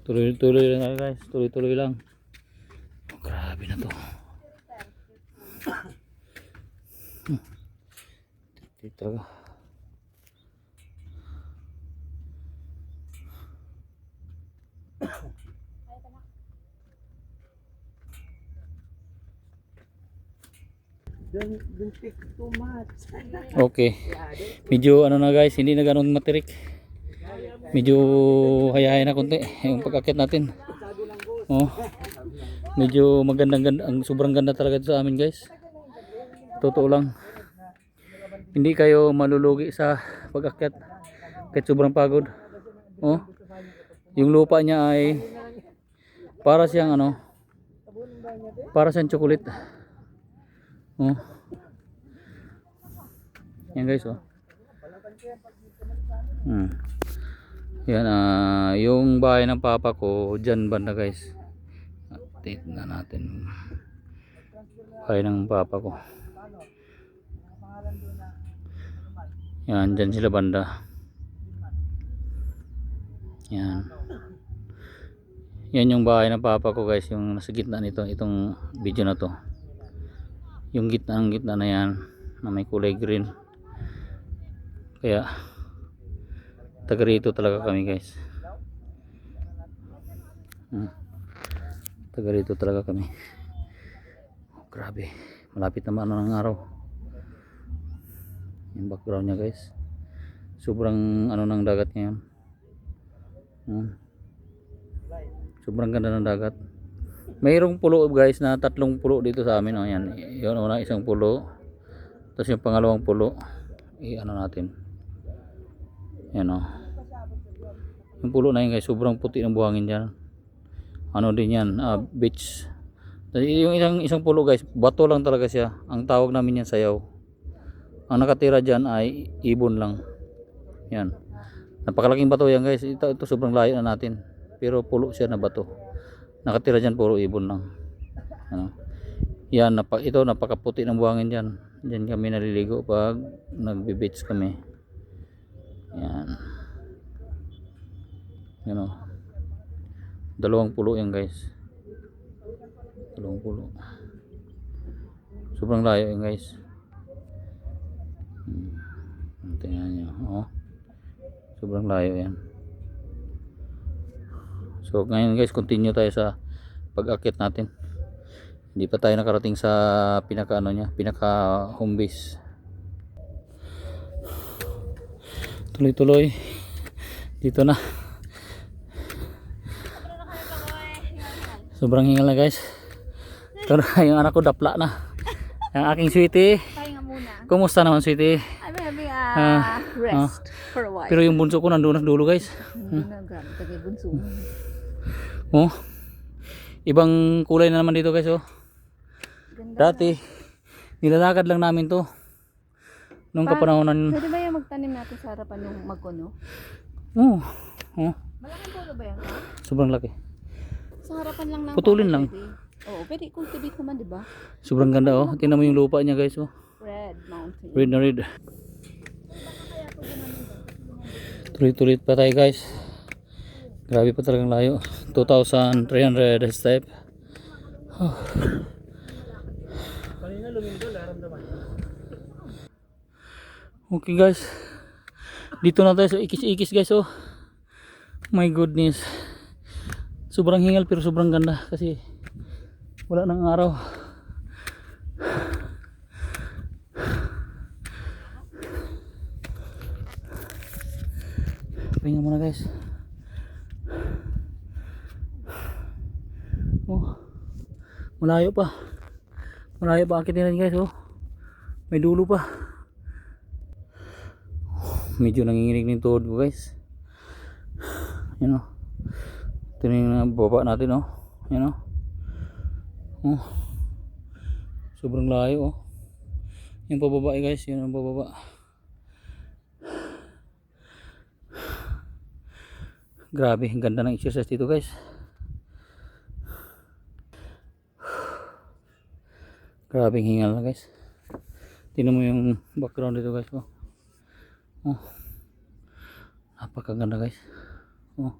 Tuloy-tuloy lang tayo guys. Tuloy-tuloy lang. Oh, grabe na to. Dito talaga. Don't take too much. Okay. Medyo ano na guys, hindi na ganun matirik. Medyo hayahay na konti yung pag-akit natin. Oh. Medyo magandang ang sobrang ganda talaga sa amin guys. Totoo lang. Hindi kayo malulugi sa pag-akyat kahit sobrang pagod. Oh. Yung lupa niya ay para siyang ano? Para siyang chocolate. Oh. Yan guys, oh. Yan, yung bahay ng papa ko diyan banda guys. Update na natin. Bahay ng papa ko. Yan, dyan sila banda. Yan. Yan yung bahay ng papa ko guys, yung nasa gitna nito, itong video na to. Yung gitna na yan, na may kulay green. Kaya, taga rito talaga kami guys. Taga rito talaga kami. Oh, grabe, malapit naman ng araw. Yung background niya guys, sobrang ano ng dagat ngayon. Sobrang ganda ng dagat. Mayroong pulo guys na 3 pulo dito sa amin. Oh, yan. Yun, una isang pulo. Tapos yung pangalawang pulo, ano natin. Yan oh. Yung pulo na yun guys, sobrang puti ng buhangin dyan. Ano din yan, beach. Yung isang pulo guys, bato lang talaga siya. Ang tawag namin yan sayaw. Ang nakatira dyan ay ibon lang. Yan. Napakalaking bato yan guys. Ito sobrang layo na natin. Pero pulo siya na bato. Nakatira dyan puro ibon lang. Ano? Yan, ito napakaputi ng buhangin dyan. Dyan kami naliligo pag nagbe-beach kami. Yan. Yan o. 2 pulo yan guys. 2 pulo. Sobrang layo yan guys. Tingnan nyo. Oh. Sobrang layo yan. So ngayon guys, continue tayo sa pag-akit natin. Hindi pa tayo nakarating sa pinaka ano niya, pinaka home base. Tuloy-tuloy. Dito na. Sobrang hingal na guys. Pero yung anak ko dapla na. Ang aking sweetie. Pahinga muna. Kumusta naman sweetie? I'm having a rest for a while. Pero yung bunso ko nandoon na dulo guys. Hindi na grabe tagay bunso. Oh. Ibang kulay na naman dito guys oh. Ganda. Dati nilalakad lang namin to nung kapanahonan. Pwede ba yung magtanim natin sa harapan yung magkuno? Oh. Oh. Malaking puno ba yan? Sobrang laki. Sa harapan lang ng Putulin lang. Oo, pwede cultivate naman, di ba? Sobrang ganda oh. Tingnan mo yung lupa niya guys oh. Red Mountain. Red na red. Tuloy-tuloy pa tayo guys. Grabe pa talagang layo. 2,300 step. Oh. Okay guys. Dito na tayo sa ikis-ikis guys oh. My goodness. Sobrang hingal pero sobrang ganda kasi wala nang araw. Pahinga muna guys. Oh, malayo pa. Malayo pa akitin natin guys oh. May dulo pa. Medyo nanginginig ng tuhod ko guys. Yan oh. Ito na yung baba natin oh. Yan oh. Oh. Sobrang layo oh. Yung pababa guys, yun ang pababa. Grabe, ang ganda ng exercise dito guys. Grabe ang hingal na guys. Tingnan mo yung background dito guys oh. Oh. Napakaganda guys. Oh.